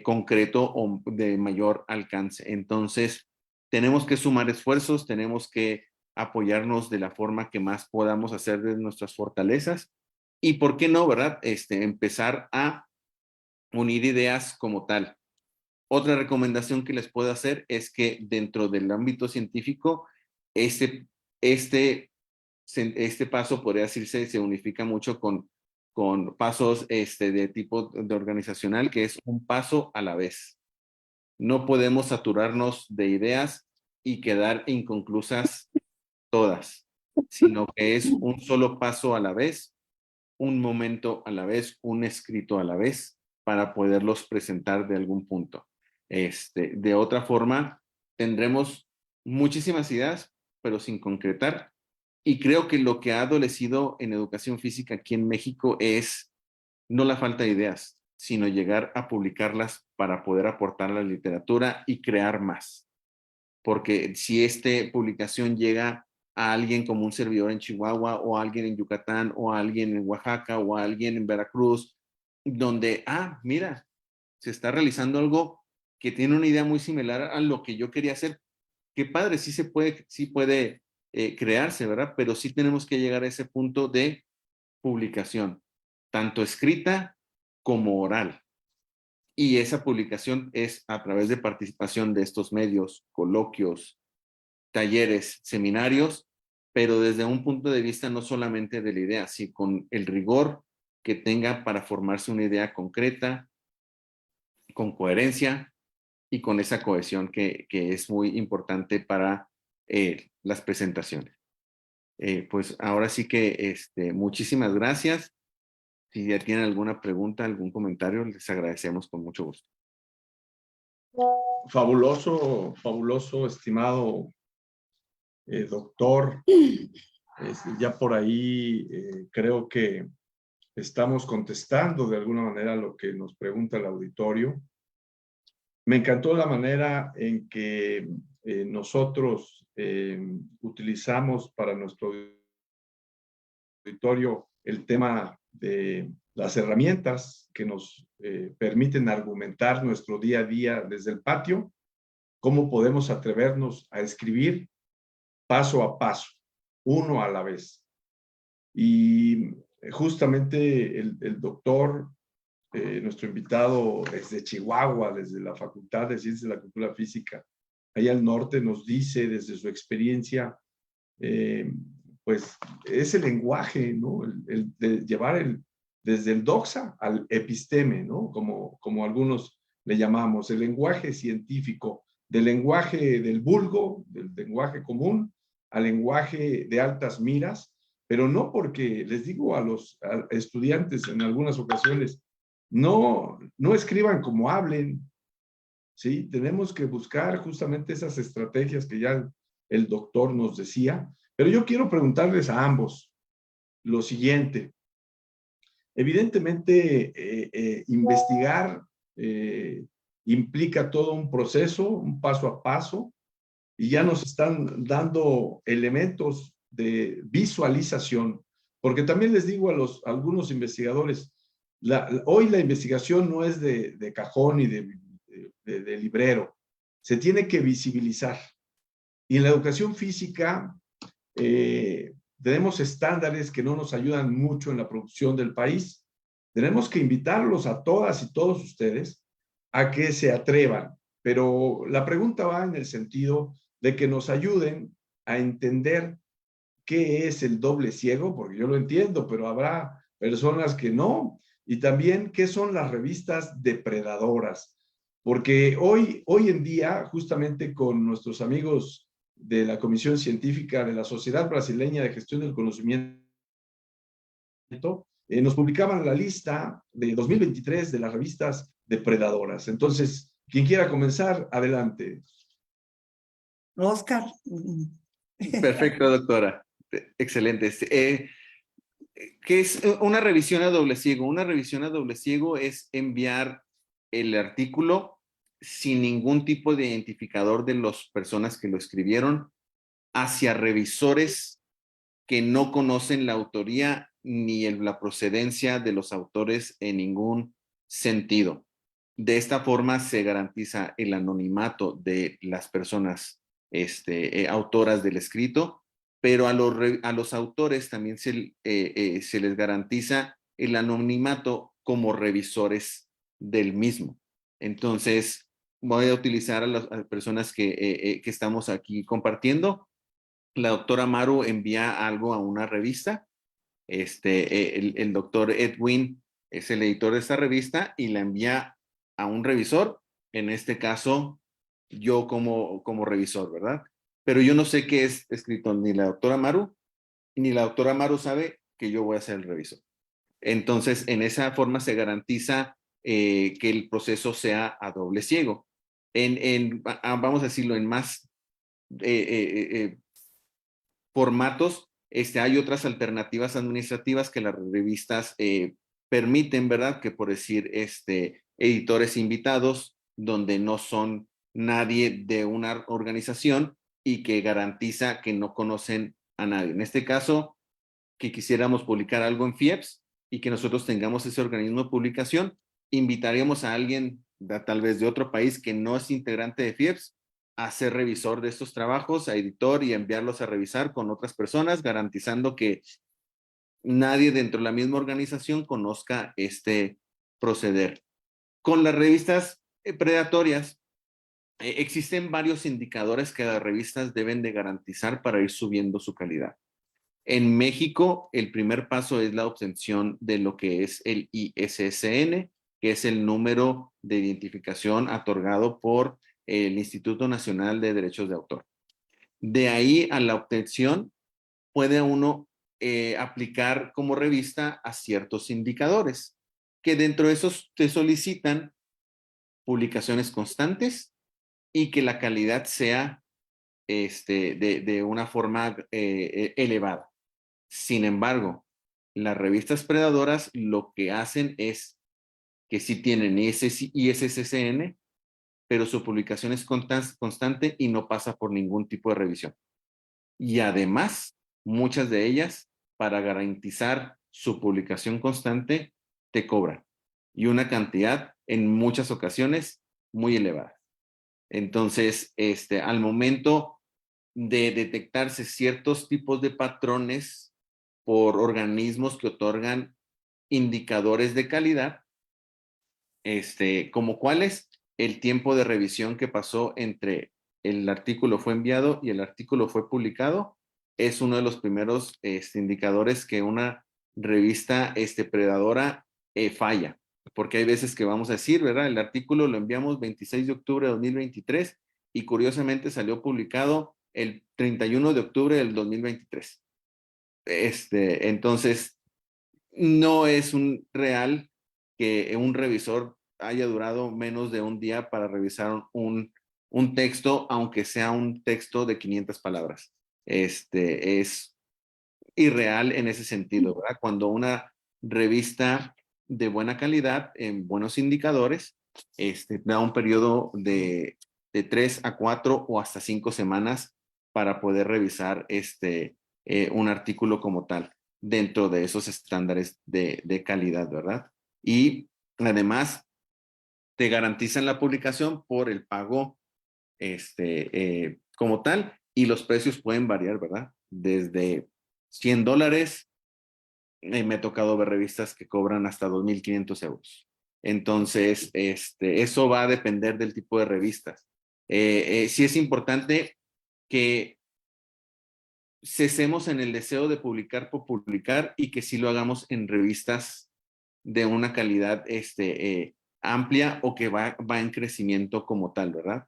concreto o de mayor alcance. Entonces, tenemos que sumar esfuerzos, tenemos que apoyarnos de la forma que más podamos hacer de nuestras fortalezas y, ¿por qué no, verdad? Empezar a unir ideas como tal. Otra recomendación que les puedo hacer es que dentro del ámbito científico, este, este, este paso, podría decirse, se unifica mucho con pasos de tipo de organizacional, que es un paso a la vez. No podemos saturarnos de ideas y quedar inconclusas todas, sino que es un solo paso a la vez, un momento a la vez, un escrito a la vez, para poderlos presentar de algún punto. De otra forma, tendremos muchísimas ideas, pero sin concretar. Y creo que lo que ha adolecido en educación física aquí en México es no la falta de ideas, sino llegar a publicarlas para poder aportar a la literatura y crear más. Porque si esta publicación llega a alguien como un servidor en Chihuahua o a alguien en Yucatán o a alguien en Oaxaca o a alguien en Veracruz, donde, mira, se está realizando algo que tiene una idea muy similar a lo que yo quería hacer. Qué padre, sí puede crearse, ¿verdad? Pero sí tenemos que llegar a ese punto de publicación, tanto escrita como oral. Y esa publicación es a través de participación de estos medios, coloquios, talleres, seminarios, pero desde un punto de vista no solamente de la idea, sino con el rigor que tenga para formarse una idea concreta, con coherencia y con esa cohesión que es muy importante para las presentaciones. Pues ahora sí que muchísimas gracias. Si ya tienen alguna pregunta, algún comentario, les agradecemos con mucho gusto. Fabuloso, fabuloso, estimado doctor. Ya por ahí creo que estamos contestando de alguna manera lo que nos pregunta el auditorio. Me encantó la manera en que nosotros utilizamos para nuestro auditorio el tema de las herramientas que nos permiten argumentar nuestro día a día desde el patio, cómo podemos atrevernos a escribir paso a paso, uno a la vez. Y justamente el doctor, nuestro invitado desde Chihuahua, desde la Facultad de Ciencias de la Cultura Física, allá al norte, nos dice desde su experiencia, pues ese lenguaje, ¿no? El de llevar desde el doxa al episteme, ¿no? Como algunos le llamamos, el lenguaje científico, del lenguaje del vulgo, del lenguaje común, al lenguaje de altas miras, pero no porque, les digo a los estudiantes en algunas ocasiones, no escriban como hablen, ¿sí? Tenemos que buscar justamente esas estrategias que ya el doctor nos decía, pero yo quiero preguntarles a ambos lo siguiente. Evidentemente, investigar implica todo un proceso, un paso a paso, y ya nos están dando elementos de visualización, porque también les digo a algunos investigadores, hoy la investigación no es de cajón y de librero, se tiene que visibilizar. Y en la educación física tenemos estándares que no nos ayudan mucho en la producción del país. Tenemos que invitarlos a todas y todos ustedes a que se atrevan, pero la pregunta va en el sentido de que nos ayuden a entender qué es el doble ciego, porque yo lo entiendo, pero habrá personas que no, y también qué son las revistas depredadoras, porque hoy en día, justamente con nuestros amigos de la Comisión Científica de la Sociedad Brasileña de Gestión del Conocimiento, nos publicaban la lista de 2023 de las revistas depredadoras. Entonces, quien quiera comenzar, adelante. Oscar. Perfecto, doctora. Excelente. ¿Qué es una revisión a doble ciego? Una revisión a doble ciego es enviar el artículo sin ningún tipo de identificador de las personas que lo escribieron hacia revisores que no conocen la autoría ni la procedencia de los autores en ningún sentido. De esta forma se garantiza el anonimato de las personas autoras del escrito, pero a los autores también se les garantiza el anonimato como revisores del mismo. Entonces, voy a utilizar a las personas que estamos aquí compartiendo. La doctora Maru envía algo a una revista. El doctor Edwin es el editor de esta revista y la envía a un revisor, en este caso yo como revisor, ¿verdad? Pero yo no sé qué es escrito ni la doctora Maru, ni la doctora Maru sabe que yo voy a ser el revisor. Entonces, en esa forma se garantiza que el proceso sea a doble ciego. Vamos a decirlo, en más formatos, hay otras alternativas administrativas que las revistas permiten, ¿verdad? Que por decir, editores invitados, donde no son nadie de una organización y que garantiza que no conocen a nadie. En este caso, que quisiéramos publicar algo en FIEPS y que nosotros tengamos ese organismo de publicación, invitaríamos a alguien tal vez de otro país que no es integrante de FIEPS, a ser revisor de estos trabajos, a editor y enviarlos a revisar con otras personas, garantizando que nadie dentro de la misma organización conozca este proceder. Con las revistas predatorias, existen varios indicadores que las revistas deben de garantizar para ir subiendo su calidad. En México, el primer paso es la obtención de lo que es el ISSN, que es el número de identificación otorgado por el Instituto Nacional de Derechos de Autor. De ahí a la obtención, puede uno aplicar como revista a ciertos indicadores, que dentro de esos te solicitan publicaciones constantes y que la calidad sea de una forma elevada. Sin embargo, las revistas predadoras lo que hacen es que sí tienen ISSN, pero su publicación es constante y no pasa por ningún tipo de revisión. Y además, muchas de ellas, para garantizar su publicación constante, te cobran. Y una cantidad, en muchas ocasiones, muy elevada. Entonces, al momento de detectarse ciertos tipos de patrones por organismos que otorgan indicadores de calidad, como cuáles, el tiempo de revisión que pasó entre el artículo fue enviado y el artículo fue publicado, es uno de los primeros indicadores que una revista predadora falla, porque hay veces que vamos a decir, ¿verdad? El artículo lo enviamos 26 de octubre de 2023 y curiosamente salió publicado el 31 de octubre del 2023. Entonces, no es un real que un revisor haya durado menos de un día para revisar un texto, aunque sea un texto de 500 palabras. Es irreal en ese sentido, ¿verdad? Cuando una revista de buena calidad, en buenos indicadores, da un periodo de 3 a 4 o hasta 5 semanas para poder revisar un artículo como tal dentro de esos estándares de calidad, ¿verdad? Y además te garantizan la publicación por el pago como tal, y los precios pueden variar, ¿verdad? Desde $100, me ha tocado ver revistas que cobran hasta 2,500 euros. Entonces, eso va a depender del tipo de revistas. Sí es importante que cesemos en el deseo de publicar por publicar y que sí lo hagamos en revistas de una calidad amplia o que va en crecimiento como tal, ¿verdad?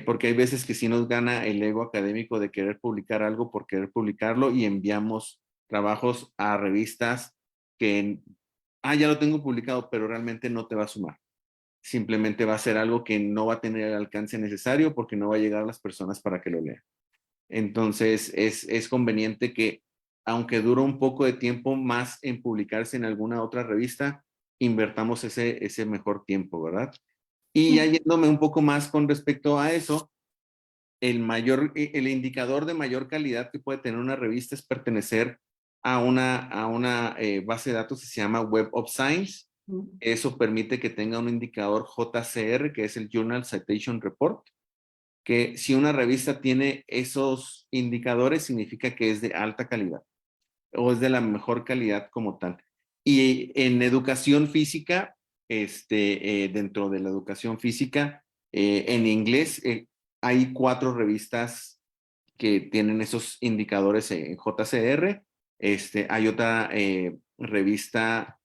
Porque hay veces que sí nos gana el ego académico de querer publicar algo por querer publicarlo y enviamos trabajos a revistas que, ya lo tengo publicado, pero realmente no te va a sumar. Simplemente va a ser algo que no va a tener el alcance necesario porque no va a llegar a las personas para que lo lean. Entonces, es conveniente que, aunque dure un poco de tiempo más en publicarse en alguna otra revista, invertamos ese mejor tiempo, ¿verdad? Y ya yéndome un poco más con respecto a eso, el indicador de mayor calidad que puede tener una revista es pertenecer a una base de datos que se llama Web of Science. Eso permite que tenga un indicador JCR, que es el Journal Citation Report, que si una revista tiene esos indicadores, significa que es de alta calidad o es de la mejor calidad como tal. Y en educación física, dentro de la educación física, en inglés, hay 4 revistas que tienen esos indicadores en JCR. Hay otra revista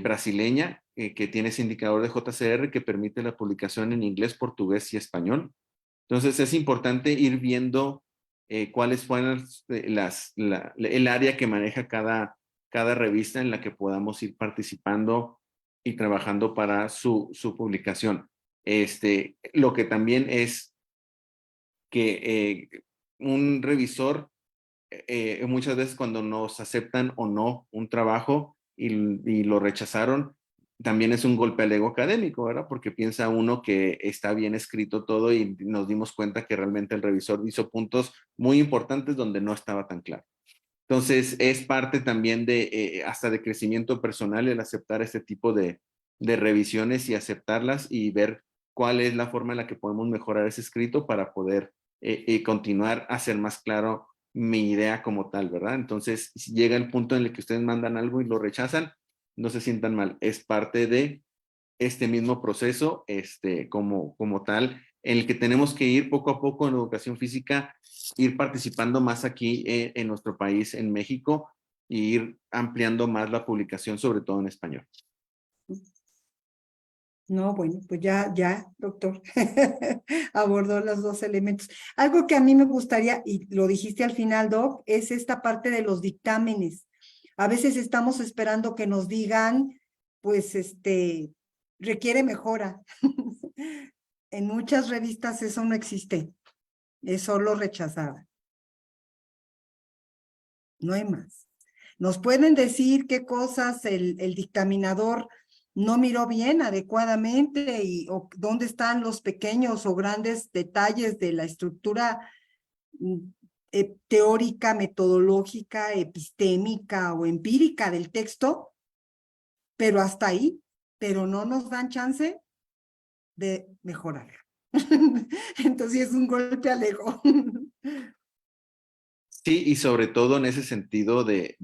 brasileña que tiene ese indicador de JCR que permite la publicación en inglés, portugués y español. Entonces es importante ir viendo cuáles fueron el área que maneja cada revista en la que podamos ir participando y trabajando para su publicación. Lo que también es que un revisor, muchas veces cuando nos aceptan o no un trabajo y lo rechazaron, también es un golpe al ego académico, ¿verdad? Porque piensa uno que está bien escrito todo y nos dimos cuenta que realmente el revisor hizo puntos muy importantes donde no estaba tan claro. Entonces, es parte también de hasta de crecimiento personal el aceptar este tipo de revisiones y aceptarlas y ver cuál es la forma en la que podemos mejorar ese escrito para poder continuar a hacer más claro mi idea como tal, ¿verdad? Entonces, si llega el punto en el que ustedes mandan algo y lo rechazan, no se sientan mal, es parte de este mismo proceso, como tal, en el que tenemos que ir poco a poco en educación física, ir participando más aquí en nuestro país, en México, e ir ampliando más la publicación, sobre todo en español. No, bueno, pues ya, doctor, abordó los dos elementos. Algo que a mí me gustaría, y lo dijiste al final, Doc, es esta parte de los dictámenes. A veces estamos esperando que nos digan, pues, requiere mejora. En muchas revistas eso no existe, es solo rechazada. No hay más. Nos pueden decir qué cosas el dictaminador no miró bien adecuadamente o dónde están los pequeños o grandes detalles de la estructura teórica, metodológica, epistémica o empírica del texto, pero hasta ahí, pero no nos dan chance de mejorar. Entonces es un golpe al ego. Sí, y sobre todo en ese sentido de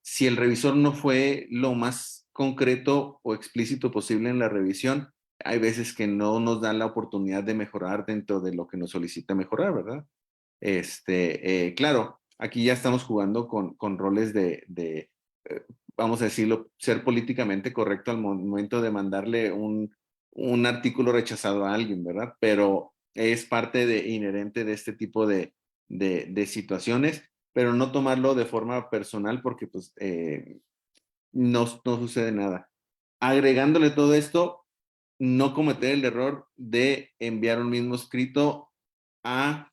si el revisor no fue lo más concreto o explícito posible en la revisión, hay veces que no nos dan la oportunidad de mejorar dentro de lo que nos solicita mejorar, ¿verdad? Claro, aquí ya estamos jugando con roles vamos a decirlo, ser políticamente correcto al momento de mandarle un artículo rechazado a alguien, ¿verdad? Pero es parte inherente de este tipo de situaciones, pero no tomarlo de forma personal porque pues no sucede nada. Agregándole todo esto, no cometer el error de enviar un mismo escrito a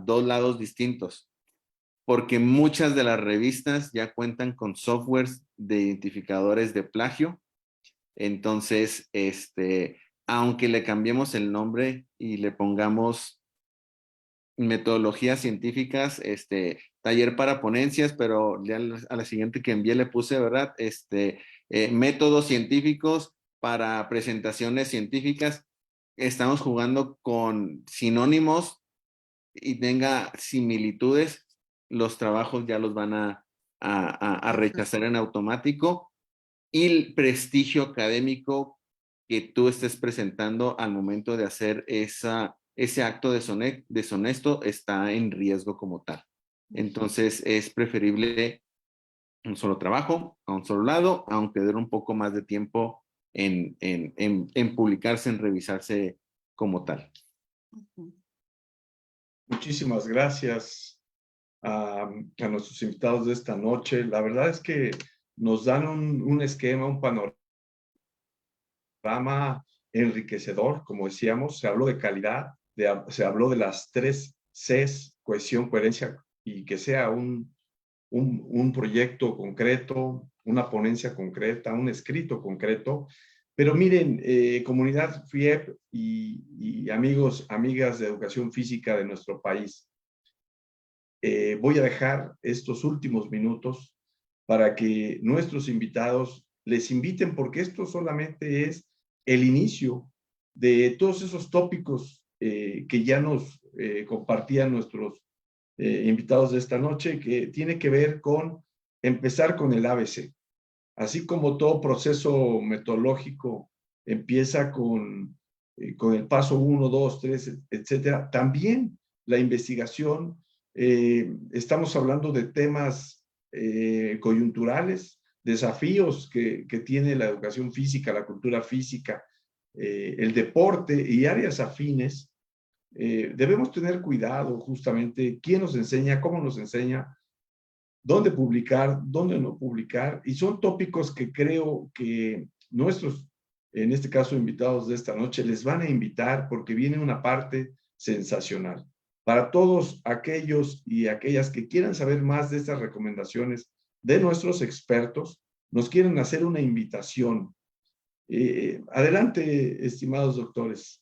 dos lados distintos, porque muchas de las revistas ya cuentan con softwares de identificadores de plagio. Entonces, aunque le cambiemos el nombre y le pongamos metodologías científicas, taller para ponencias, pero ya a la siguiente que envié le puse, ¿verdad? Métodos científicos para presentaciones científicas. Estamos jugando con sinónimos y tenga similitudes, los trabajos ya los van a rechazar en automático, y el prestigio académico que tú estés presentando al momento de hacer ese acto deshonesto está en riesgo como tal. Entonces es preferible un solo trabajo a un solo lado, aunque dure un poco más de tiempo en publicarse, en revisarse como tal. Muchísimas gracias a nuestros invitados de esta noche. La verdad es que nos dan un esquema, un panorama enriquecedor, como decíamos. Se habló de calidad, se habló de las 3 Cs, cohesión, coherencia, y que sea un proyecto concreto, una ponencia concreta, un escrito concreto. Pero miren, comunidad FIEP y amigos, amigas de educación física de nuestro país, voy a dejar estos últimos minutos para que nuestros invitados les inviten, porque esto solamente es el inicio de todos esos tópicos que ya nos compartían nuestros invitados de esta noche, que tiene que ver con empezar con el ABC. Así como todo proceso metodológico empieza con el paso 1, 2, 3, etcétera, también la investigación, estamos hablando de temas coyunturales, desafíos que tiene la educación física, la cultura física, el deporte y áreas afines. Debemos tener cuidado justamente quién nos enseña, cómo nos enseña, dónde publicar, dónde no publicar, y son tópicos que creo que nuestros, en este caso invitados de esta noche, les van a invitar porque viene una parte sensacional. Para todos aquellos y aquellas que quieran saber más de estas recomendaciones de nuestros expertos, nos quieren hacer una invitación. Adelante, estimados doctores.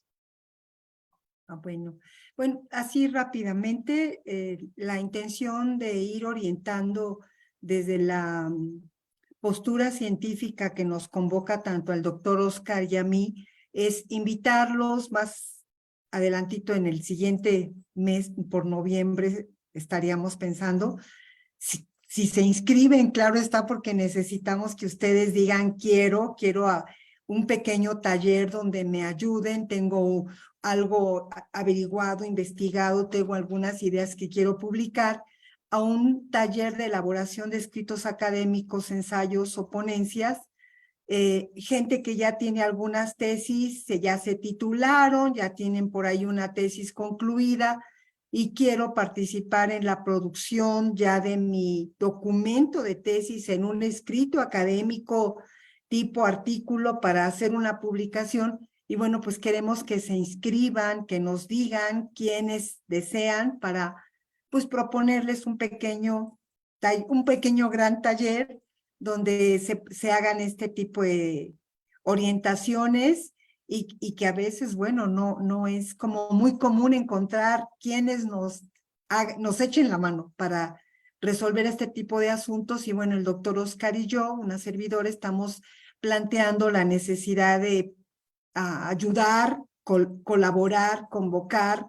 Bueno, así rápidamente, la intención de ir orientando desde la postura científica que nos convoca tanto al doctor Oscar y a mí es invitarlos más adelantito en el siguiente mes, por noviembre, estaríamos pensando, si se inscriben, claro está, porque necesitamos que ustedes digan quiero un pequeño taller donde me ayuden, tengo algo averiguado, investigado, tengo algunas ideas que quiero publicar, a un taller de elaboración de escritos académicos, ensayos o ponencias, gente que ya tiene algunas tesis, ya se titularon, ya tienen por ahí una tesis concluida, y quiero participar en la producción ya de mi documento de tesis en un escrito académico tipo artículo para hacer una publicación. Y bueno, pues queremos que se inscriban, que nos digan quiénes desean para pues proponerles un pequeño gran taller donde se hagan este tipo de orientaciones y que a veces, bueno, no es como muy común encontrar quienes nos echen la mano para resolver este tipo de asuntos. Y bueno, el doctor Oscar y yo, una servidora, estamos planteando la necesidad de ayudar, colaborar, convocar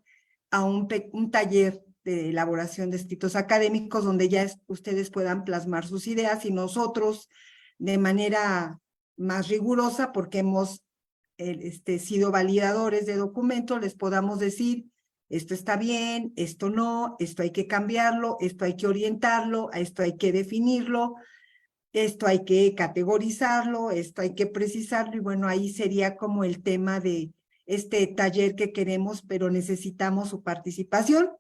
a un taller de elaboración de escritos académicos donde ya ustedes puedan plasmar sus ideas y nosotros de manera más rigurosa, porque hemos sido validadores de documentos, les podamos decir esto está bien, esto no, esto hay que cambiarlo, esto hay que orientarlo, esto hay que definirlo, esto hay que categorizarlo, esto hay que precisarlo, y bueno, ahí sería como el tema de este taller que queremos, pero necesitamos su participación.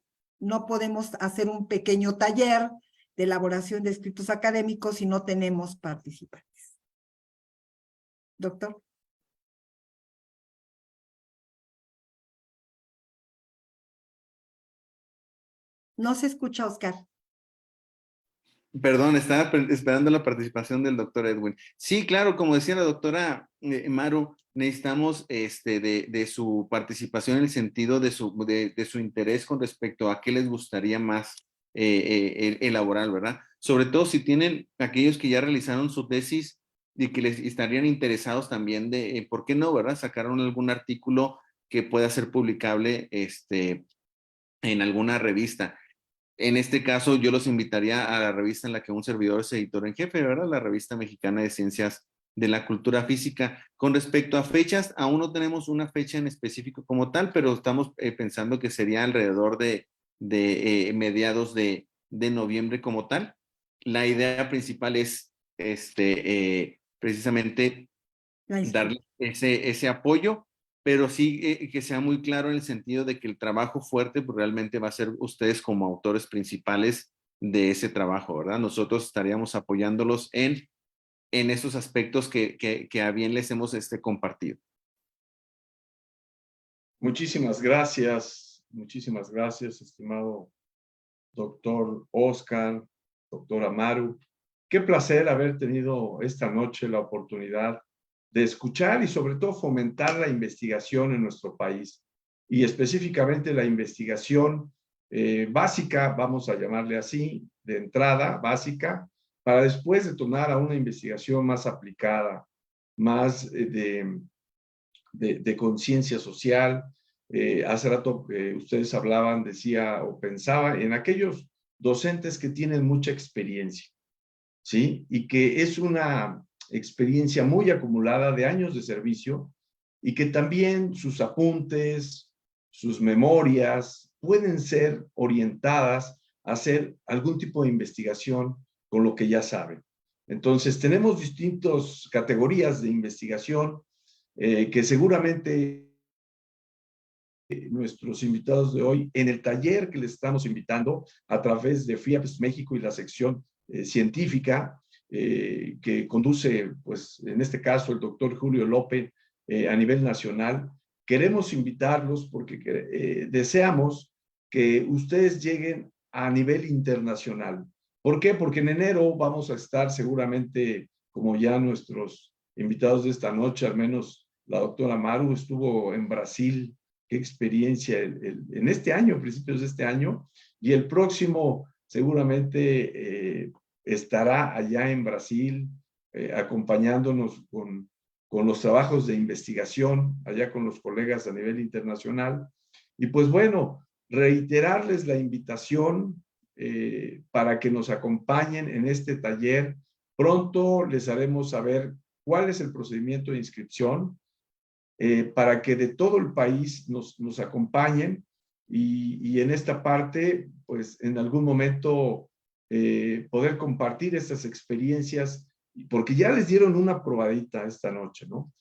No podemos hacer un pequeño taller de elaboración de escritos académicos si no tenemos participantes. Doctor. No se escucha, Oscar. Perdón, estaba esperando la participación del doctor Edwin. Sí, claro, como decía la doctora Maru, necesitamos de su participación en el sentido de su interés con respecto a qué les gustaría más elaborar, ¿verdad? Sobre todo si tienen aquellos que ya realizaron su tesis y que les estarían interesados también de, ¿por qué no, verdad? Sacaron algún artículo que pueda ser publicable en alguna revista. En este caso, yo los invitaría a la revista en la que un servidor es editor en jefe, ¿verdad? La Revista Mexicana de Ciencias de la Cultura Física. Con respecto a fechas, aún no tenemos una fecha en específico como tal, pero estamos pensando que sería alrededor de mediados de noviembre como tal. La idea principal es precisamente darle ese apoyo, pero sí que sea muy claro en el sentido de que el trabajo fuerte pues, realmente va a ser ustedes como autores principales de ese trabajo, ¿verdad? Nosotros estaríamos apoyándolos en esos aspectos que a bien les hemos compartido. Muchísimas gracias, estimado doctor Oscar, doctora Maru. Qué placer haber tenido esta noche la oportunidad de escuchar y sobre todo fomentar la investigación en nuestro país y específicamente la investigación básica, vamos a llamarle así, de entrada básica, para después detonar a una investigación más aplicada, más de conciencia social. Hace rato ustedes hablaban, decía o pensaba en aquellos docentes que tienen mucha experiencia, ¿sí? Y que es una experiencia muy acumulada de años de servicio y que también sus apuntes, sus memorias pueden ser orientadas a hacer algún tipo de investigación con lo que ya saben. Entonces, tenemos distintas categorías de investigación que seguramente nuestros invitados de hoy en el taller que les estamos invitando a través de FIAPS México y la sección científica que conduce, pues en este caso, el doctor Julio López a nivel nacional. Queremos invitarlos porque deseamos que ustedes lleguen a nivel internacional. ¿Por qué? Porque en enero vamos a estar seguramente, como ya nuestros invitados de esta noche, al menos la doctora Maru estuvo en Brasil. Qué experiencia en este año, principios de este año, y el próximo seguramente estará allá en Brasil acompañándonos con los trabajos de investigación allá con los colegas a nivel internacional. Y pues bueno, reiterarles la invitación para que nos acompañen en este taller. Pronto les haremos saber cuál es el procedimiento de inscripción para que de todo el país nos acompañen y en esta parte, pues en algún momento poder compartir estas experiencias, porque ya les dieron una probadita esta noche, ¿no?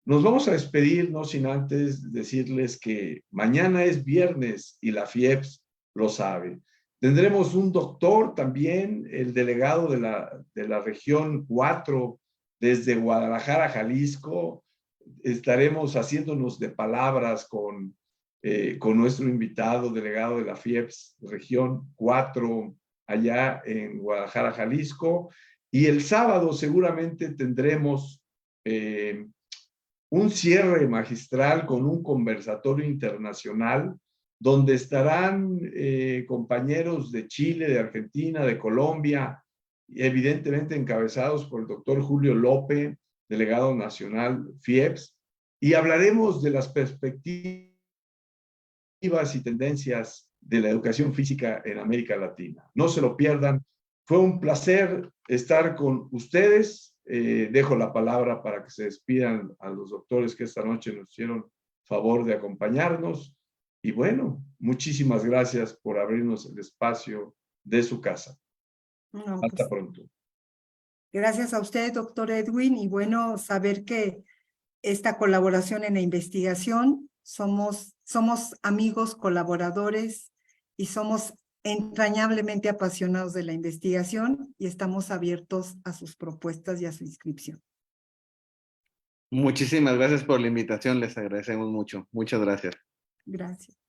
Nos vamos a despedir, no sin antes decirles que mañana es viernes y la FIEPS lo sabe. Tendremos un doctor también, el delegado de la región 4, desde Guadalajara, Jalisco. Estaremos haciéndonos de palabras con nuestro invitado, delegado de la FIEPS, región 4, allá en Guadalajara, Jalisco. Y el sábado seguramente tendremos un cierre magistral con un conversatorio internacional donde estarán compañeros de Chile, de Argentina, de Colombia, evidentemente encabezados por el doctor Julio López, delegado nacional FIEPS, y hablaremos de las perspectivas y tendencias de la educación física en América Latina. No se lo pierdan. Fue un placer estar con ustedes. Dejo la palabra para que se despidan a los doctores que esta noche nos hicieron favor de acompañarnos. Y bueno, muchísimas gracias por abrirnos el espacio de su casa. No, Hasta pues, pronto. gracias a usted, doctor Edwin, y bueno, saber que esta colaboración en la investigación, somos amigos, colaboradores y somos entrañablemente apasionados de la investigación y estamos abiertos a sus propuestas y a su inscripción. Muchísimas gracias por la invitación, les agradecemos mucho. Muchas gracias. Gracias.